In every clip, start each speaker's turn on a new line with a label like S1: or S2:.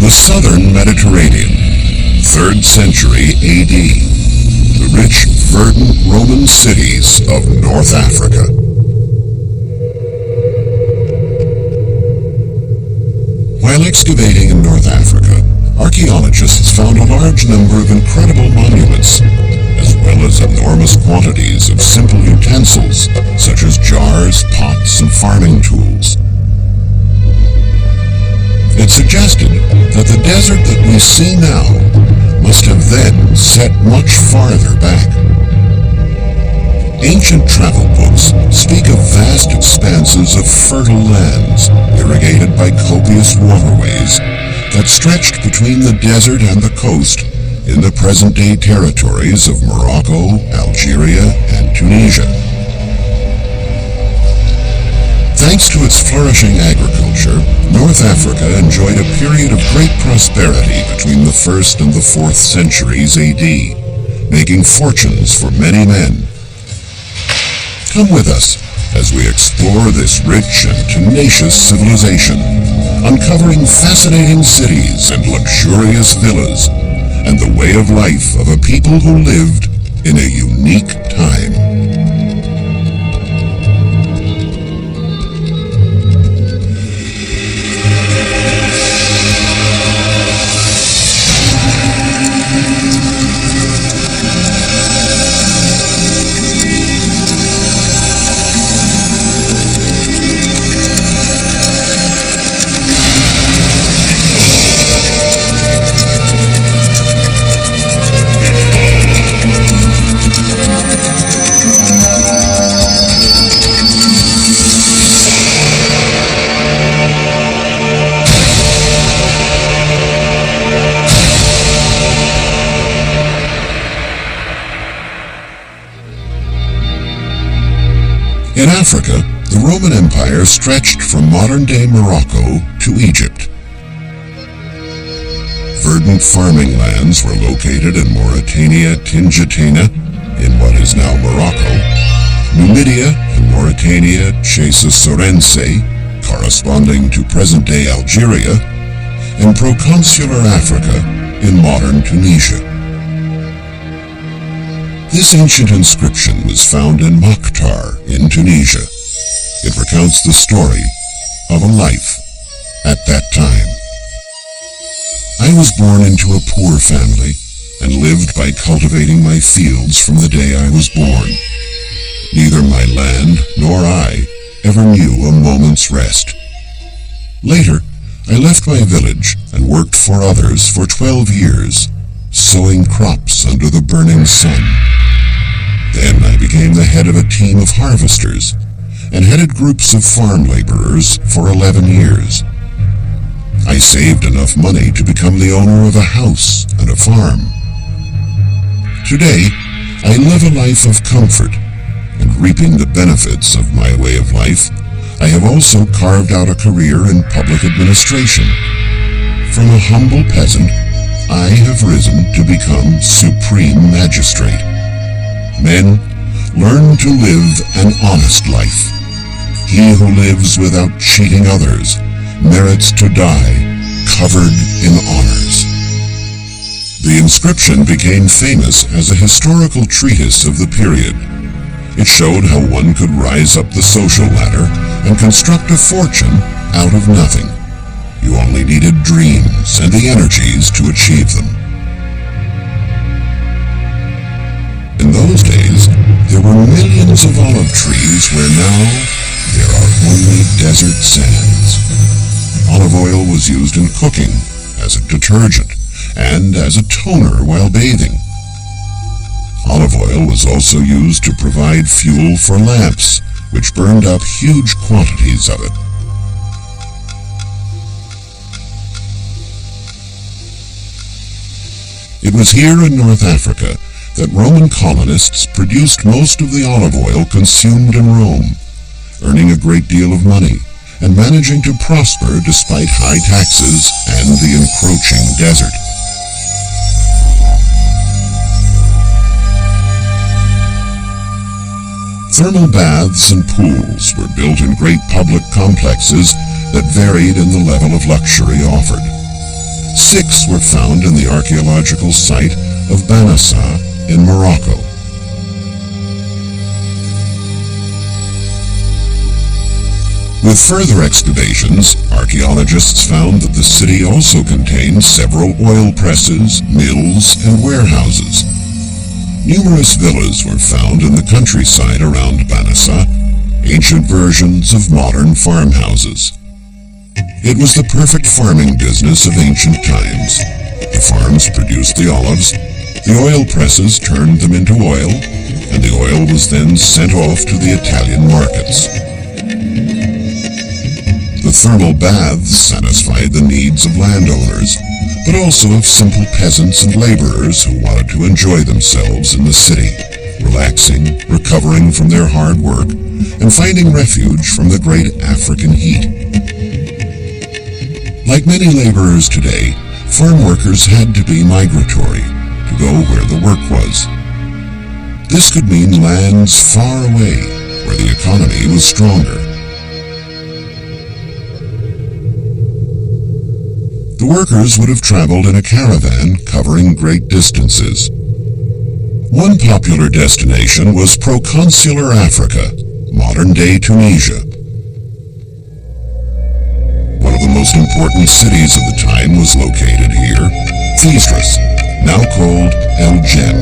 S1: The southern Mediterranean, 3rd century AD. The rich, verdant Roman cities of North Africa. While excavating in North Africa, archaeologists found a large number of incredible monuments, as well as enormous quantities of simple utensils, such as jars, pots, and farming tools. It suggested that the desert that we see now must have then set much farther back. Ancient travel books speak of vast expanses of fertile lands, irrigated by copious waterways, that stretched between the desert and the coast in the present-day territories of Morocco, Algeria, and Tunisia. Thanks to its flourishing agriculture, North Africa enjoyed a period of great prosperity between the 1st and the 4th centuries AD, making fortunes for many men. Come with us as we explore this rich and tenacious civilization, uncovering fascinating cities and luxurious villas, and the way of life of a people who lived in a unique time. In Africa, the Roman Empire stretched from modern-day Morocco to Egypt. Verdant farming lands were located in Mauritania Tingitana, in what is now Morocco, Numidia and Mauritania Chassasorense, corresponding to present-day Algeria, and Proconsular Africa in modern Tunisia. This ancient inscription was found in Mokhtar in Tunisia. It recounts the story of a life at that time. I was born into a poor family and lived by cultivating my fields from the day I was born. Neither my land nor I ever knew a moment's rest. Later, I left my village and worked for others for 12 years, sowing crops under the burning sun. Then I became the head of a team of harvesters and headed groups of farm laborers for 11 years. I saved enough money to become the owner of a house and a farm. Today, I live a life of comfort, and reaping the benefits of my way of life, I have also carved out a career in public administration. From a humble peasant, I have risen to become supreme magistrate. Men, learn to live an honest life. He who lives without cheating others merits to die covered in honors. The inscription became famous as a historical treatise of the period. It showed how one could rise up the social ladder and construct a fortune out of nothing. You only needed dreams and the energies to achieve them. In those days, there were millions of olive trees where now there are only desert sands. Olive oil was used in cooking, as a detergent, and as a toner while bathing. Olive oil was also used to provide fuel for lamps, which burned up huge quantities of it. It was here in North Africa that Roman colonists produced most of the olive oil consumed in Rome, earning a great deal of money and managing to prosper despite high taxes and the encroaching desert. Thermal baths and pools were built in great public complexes that varied in the level of luxury offered. 6 were found in the archaeological site of Banassa in Morocco. With further excavations, archaeologists found that the city also contained several oil presses, mills, and warehouses. Numerous villas were found in the countryside around Banassa, ancient versions of modern farmhouses. It was the perfect farming business of ancient times. The farms produced the olives, the oil presses turned them into oil, and the oil was then sent off to the Italian markets. The thermal baths satisfied the needs of landowners, but also of simple peasants and laborers who wanted to enjoy themselves in the city, relaxing, recovering from their hard work, and finding refuge from the great African heat. Like many laborers today, farm workers had to be migratory, to go where the work was. This could mean lands far away, where the economy was stronger. The workers would have traveled in a caravan covering great distances. One popular destination was Proconsular Africa, modern-day Tunisia. One of the most important cities of the time was located here, Thesdrus, now called El Jem.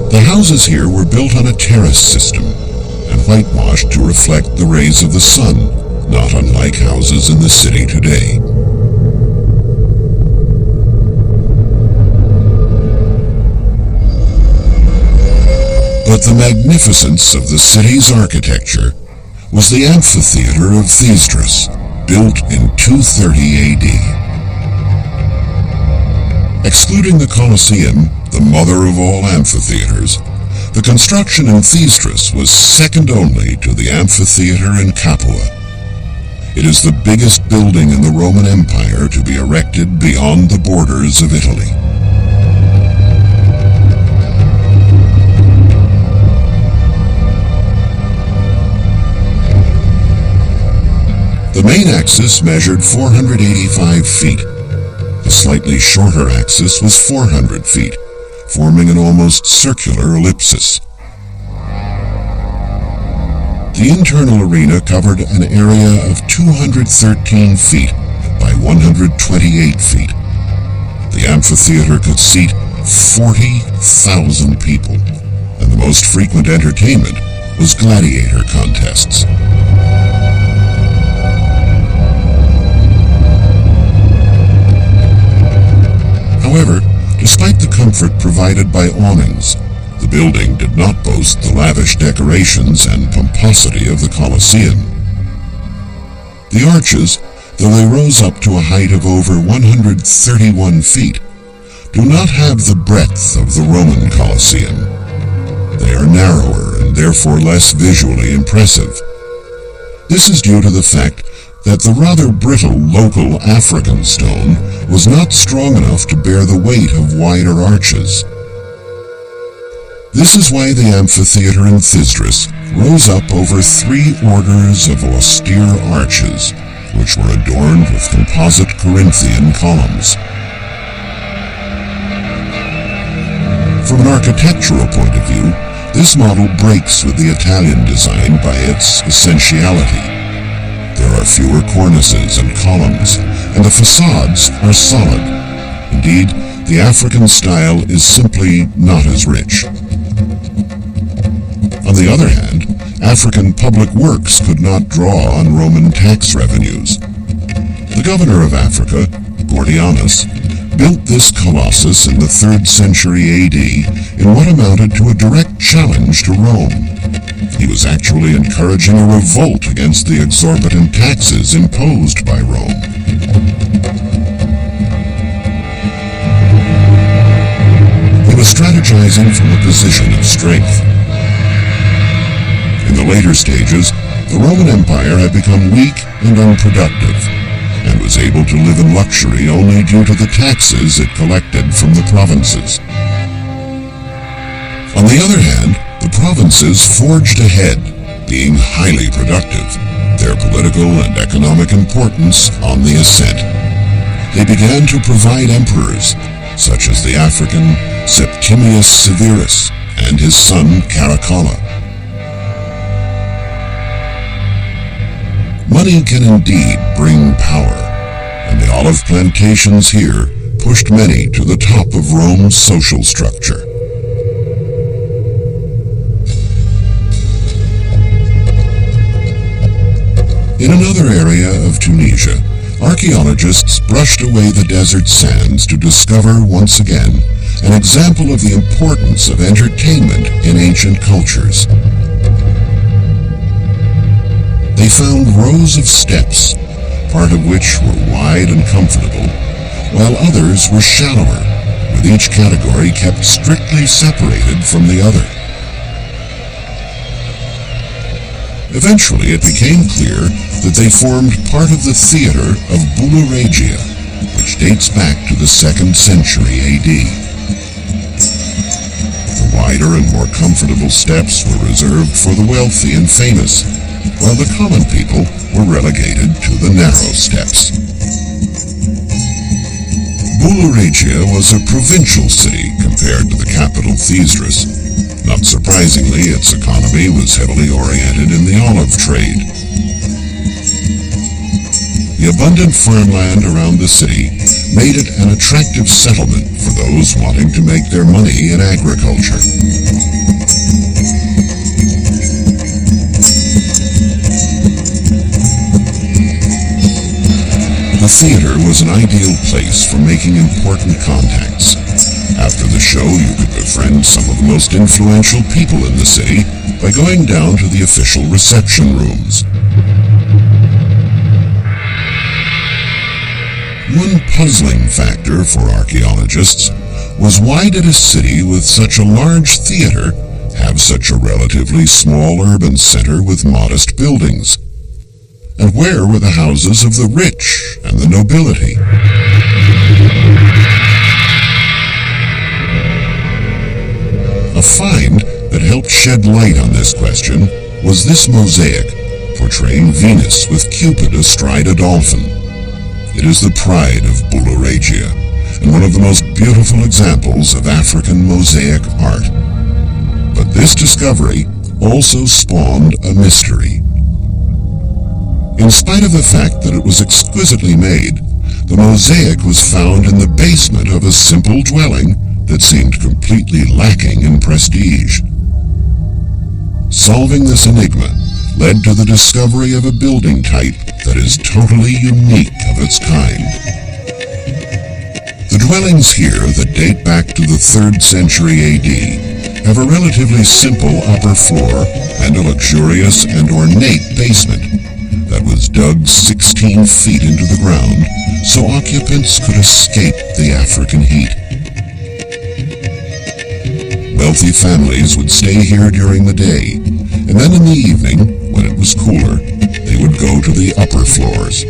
S1: The houses here were built on a terrace system and whitewashed to reflect the rays of the sun, not unlike houses in the city today. But the magnificence of the city's architecture was the amphitheater of Thesdrus, built in 230 AD. Excluding the Colosseum, the mother of all amphitheaters, the construction in Thesdrus was second only to the amphitheater in Capua. It is the biggest building in the Roman Empire to be erected beyond the borders of Italy. The main axis measured 485 feet. The slightly shorter axis was 400 feet, forming an almost circular ellipsis. The internal arena covered an area of 213 feet by 128 feet. The amphitheater could seat 40,000 people, and the most frequent entertainment was gladiator contests. However, despite the comfort provided by awnings, the building did not boast the lavish decorations and pomposity of the Colosseum. The arches, though they rose up to a height of over 131 feet, do not have the breadth of the Roman Colosseum. They are narrower and therefore less visually impressive. This is due to the fact that the rather brittle local African stone was not strong enough to bear the weight of wider arches. This is why the amphitheater in Thesdrus rose up over 3 orders of austere arches, which were adorned with composite Corinthian columns. From an architectural point of view, this model breaks with the Italian design by its essentiality. There are fewer cornices and columns, and the facades are solid. Indeed, the African style is simply not as rich. On the other hand, African public works could not draw on Roman tax revenues. The governor of Africa, Gordianus, built this colossus in the 3rd century AD in what amounted to a direct challenge to Rome. He was actually encouraging a revolt against the exorbitant taxes imposed by Rome. He was strategizing from a position of strength. In the later stages, the Roman Empire had become weak and unproductive, and was able to live in luxury only due to the taxes it collected from the provinces. On the other hand, the provinces forged ahead, being highly productive, their political and economic importance on the ascent. They began to provide emperors, such as the African Septimius Severus and his son Caracalla. Money can indeed bring power, and the olive plantations here pushed many to the top of Rome's social structure. In another area of Tunisia, archaeologists brushed away the desert sands to discover once again an example of the importance of entertainment in ancient cultures. They found rows of steps, part of which were wide and comfortable, while others were shallower, with each category kept strictly separated from the other. Eventually it became clear that they formed part of the theater of Bulla Regia, which dates back to the 2nd century AD. The wider and more comfortable steps were reserved for the wealthy and famous, while the common people were relegated to the narrow steps. Bulla Regia was a provincial city compared to the capital Thesdrus. Not surprisingly, its economy was heavily oriented in the olive trade. The abundant farmland around the city made it an attractive settlement for those wanting to make their money in agriculture. The theater was an ideal place for making important contacts. After the show, you could befriend some of the most influential people in the city by going down to the official reception rooms. One puzzling factor for archaeologists was, why did a city with such a large theater have such a relatively small urban center with modest buildings? And where were the houses of the rich and the nobility? A find that helped shed light on this question was this mosaic portraying Venus with Cupid astride a dolphin. It is the pride of Bulla Regia and one of the most beautiful examples of African mosaic art. But this discovery also spawned a mystery. In spite of the fact that it was exquisitely made, the mosaic was found in the basement of a simple dwelling that seemed completely lacking in prestige. Solving this enigma led to the discovery of a building type that is totally unique of its kind. The dwellings here that date back to the 3rd century AD have a relatively simple upper floor and a luxurious and ornate basement that was dug 16 feet into the ground so occupants could escape the African heat. Wealthy families would stay here during the day, and then in the evening, when it was cooler, they would go to the upper floors.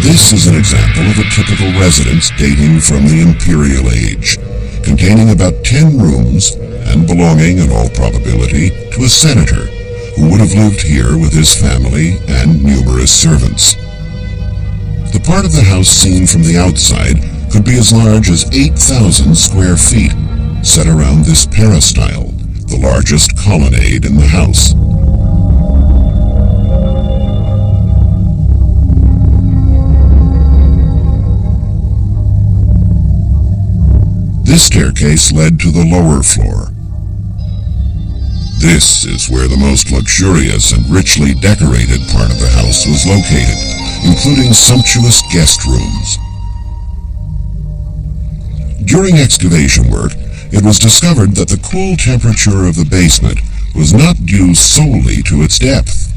S1: This is an example of a typical residence dating from the Imperial Age, containing about 10 rooms and belonging, in all probability, to a senator who would have lived here with his family and numerous servants. The part of the house seen from the outside could be as large as 8,000 square feet, set around this peristyle, the largest colonnade in the house. This staircase led to the lower floor. This is where the most luxurious and richly decorated part of the house was located, including sumptuous guest rooms. During excavation work, it was discovered that the cool temperature of the basement was not due solely to its depth.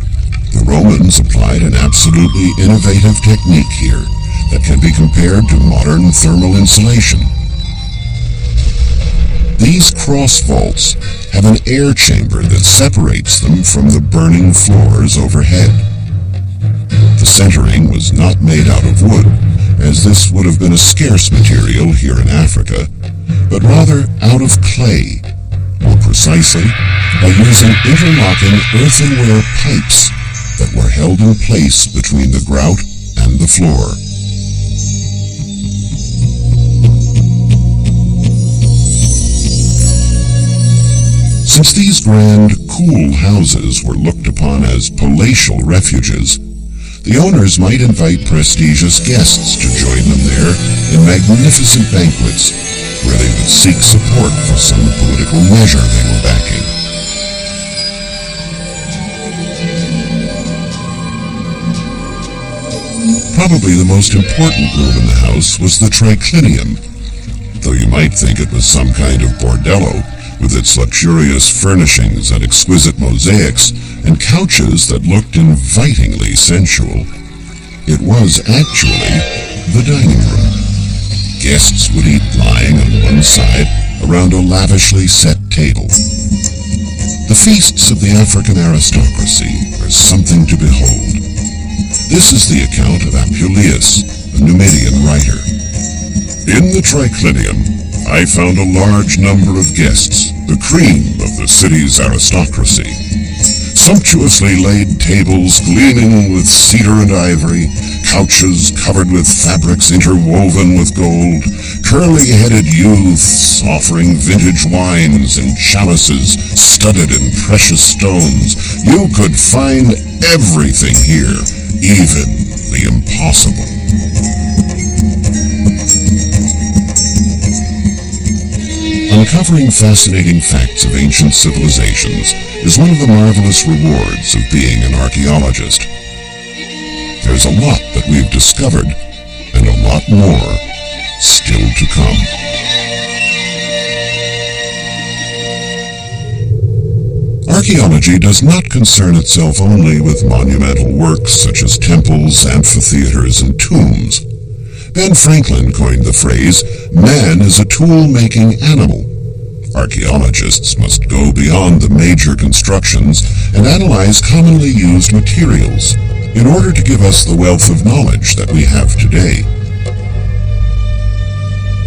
S1: The Romans applied an absolutely innovative technique here that can be compared to modern thermal insulation. These cross vaults have an air chamber that separates them from the burning floors overhead. The centering was not made out of wood, as this would have been a scarce material here in Africa, but rather out of clay, more precisely, by using interlocking earthenware pipes that were held in place between the grout and the floor. Since these grand, cool houses were looked upon as palatial refuges, the owners might invite prestigious guests to join them there in magnificent banquets, where they would seek support for some political measure they were backing. Probably the most important room in the house was the triclinium, though you might think it was some kind of bordello, with its luxurious furnishings and exquisite mosaics, and couches that looked invitingly sensual. It was actually the dining room. Guests would eat lying on one side around a lavishly set table. The feasts of the African aristocracy are something to behold. This is the account of Apuleius, a Numidian writer. In the triclinium, I found a large number of guests, the cream of the city's aristocracy. Sumptuously laid tables gleaming with cedar and ivory, couches covered with fabrics interwoven with gold, curly-headed youths offering vintage wines and chalices studded in precious stones. You could find everything here, even the impossible. Uncovering fascinating facts of ancient civilizations is one of the marvelous rewards of being an archaeologist. There's a lot that we've discovered, and a lot more still to come. Archaeology does not concern itself only with monumental works such as temples, amphitheaters, and tombs. Ben Franklin coined the phrase, "Man is a tool-making animal." Archaeologists must go beyond the major constructions and analyze commonly used materials in order to give us the wealth of knowledge that we have today.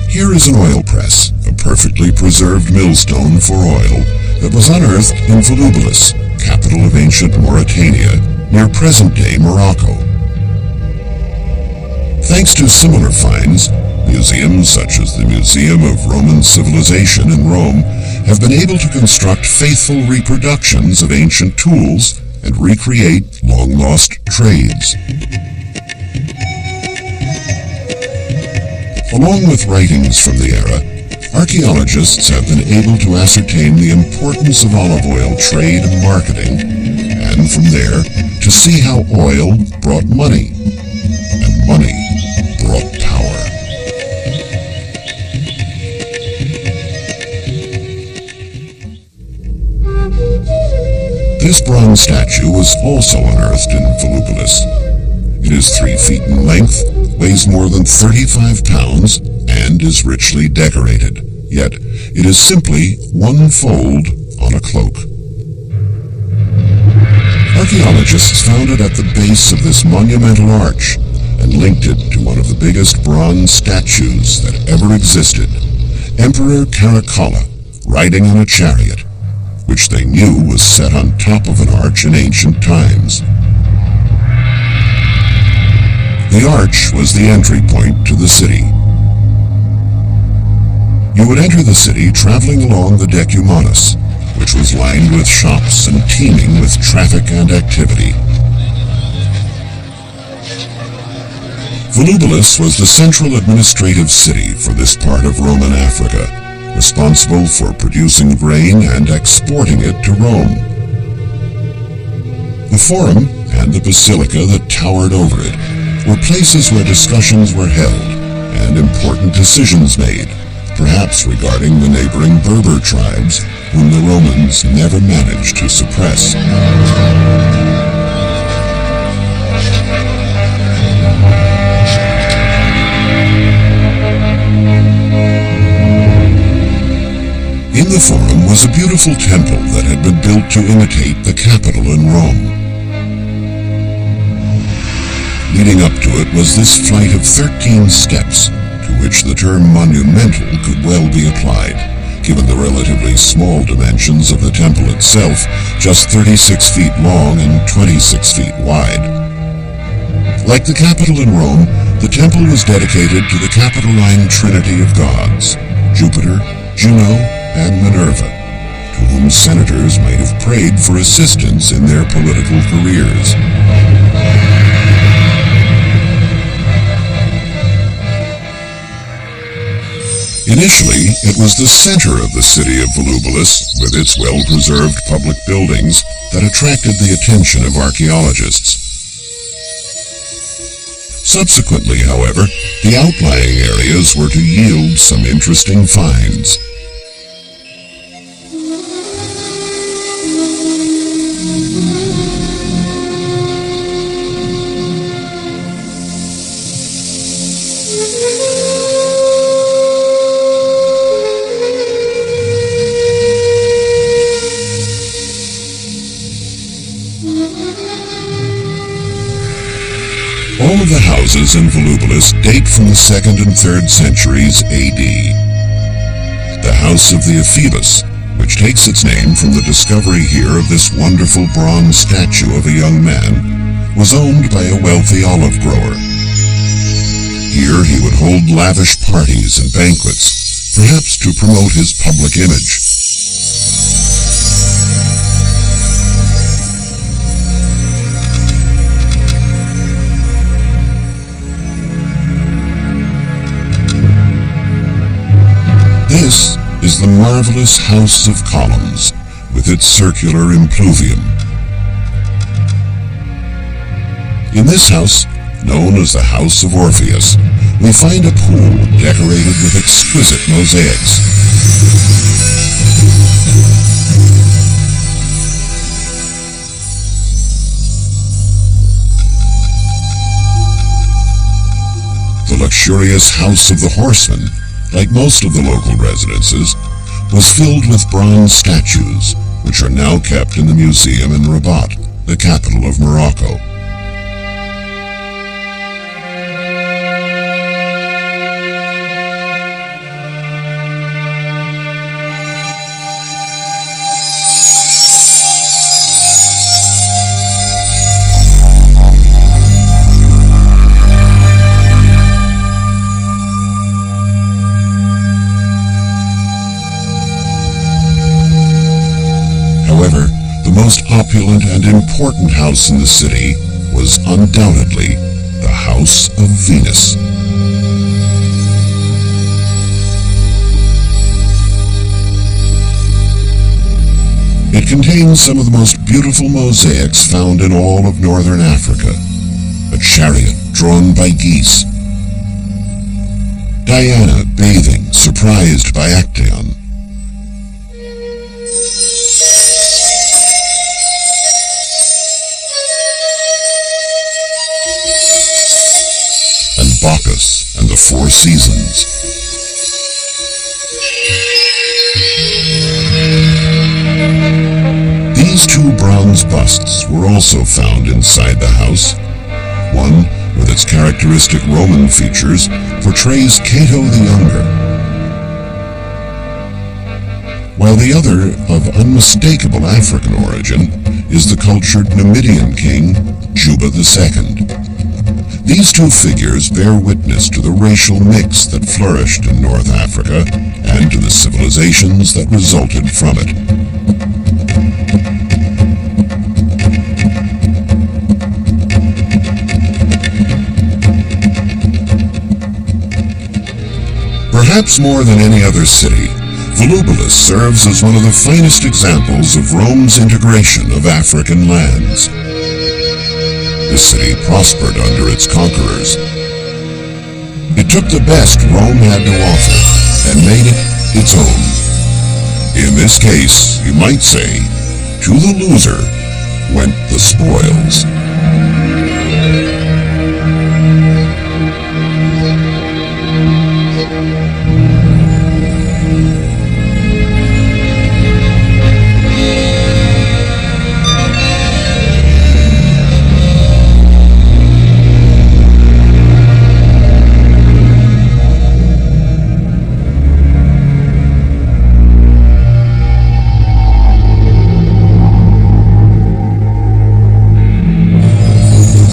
S1: Here is an oil press, a perfectly preserved millstone for oil that was unearthed in Volubilis, capital of ancient Mauritania, near present-day Morocco. Thanks to similar finds, museums such as the Museum of Roman Civilization in Rome have been able to construct faithful reproductions of ancient tools and recreate long-lost trades. Along with writings from the era, archaeologists have been able to ascertain the importance of olive oil trade and marketing, and from there to see how oil brought money, and money brought power. This bronze statue was also unearthed in Volubilis. It is 3 feet in length, weighs more than 35 pounds, and is richly decorated. Yet, it is simply one fold on a cloak. Archaeologists found it at the base of this monumental arch and linked it to one of the biggest bronze statues that ever existed, Emperor Caracalla riding on a chariot, which they knew was set on top of an arch in ancient times. The arch was the entry point to the city. You would enter the city traveling along the Decumanus, which was lined with shops and teeming with traffic and activity. Volubilis was the central administrative city for this part of Roman Africa, responsible for producing grain and exporting it to Rome. The Forum and the Basilica that towered over it were places where discussions were held and important decisions made, perhaps regarding the neighboring Berber tribes, whom the Romans never managed to suppress. In the Forum was a beautiful temple that had been built to imitate the Capitol in Rome. Leading up to it was this flight of 13 steps, to which the term monumental could well be applied, given the relatively small dimensions of the temple itself, just 36 feet long and 26 feet wide. Like the Capitol in Rome, the temple was dedicated to the Capitoline Trinity of gods, Jupiter, Juno, and Minerva, to whom senators might have prayed for assistance in their political careers. Initially, it was the center of the city of Volubilis, with its well-preserved public buildings, that attracted the attention of archaeologists. Subsequently, however, the outlying areas were to yield some interesting finds. All of the houses in Volubilis date from the 2nd and 3rd centuries AD. The House of the Ephebus, which takes its name from the discovery here of this wonderful bronze statue of a young man, was owned by a wealthy olive grower. Here he would hold lavish parties and banquets, perhaps to promote his public image. This is the marvelous House of Columns, with its circular impluvium. In this house, known as the House of Orpheus, we find a pool decorated with exquisite mosaics. The luxurious House of the Horseman, like most of the local residences, was filled with bronze statues, which are now kept in the museum in Rabat, the capital of Morocco. However, the most opulent and important house in the city was undoubtedly the House of Venus. It contains some of the most beautiful mosaics found in all of northern Africa. A chariot drawn by geese. Diana bathing, surprised by Actaeon. And Bacchus and the Four Seasons. These two bronze busts were also found inside the house. One, with its characteristic Roman features, portrays Cato the Younger, while the other, of unmistakable African origin, is the cultured Numidian king, Juba II. These two figures bear witness to the racial mix that flourished in North Africa and to the civilizations that resulted from it. Perhaps more than any other city, Volubilis serves as one of the finest examples of Rome's integration of African lands. The city prospered under its conquerors. It took the best Rome had to offer and made it its own. In this case, you might say, to the loser went the spoils.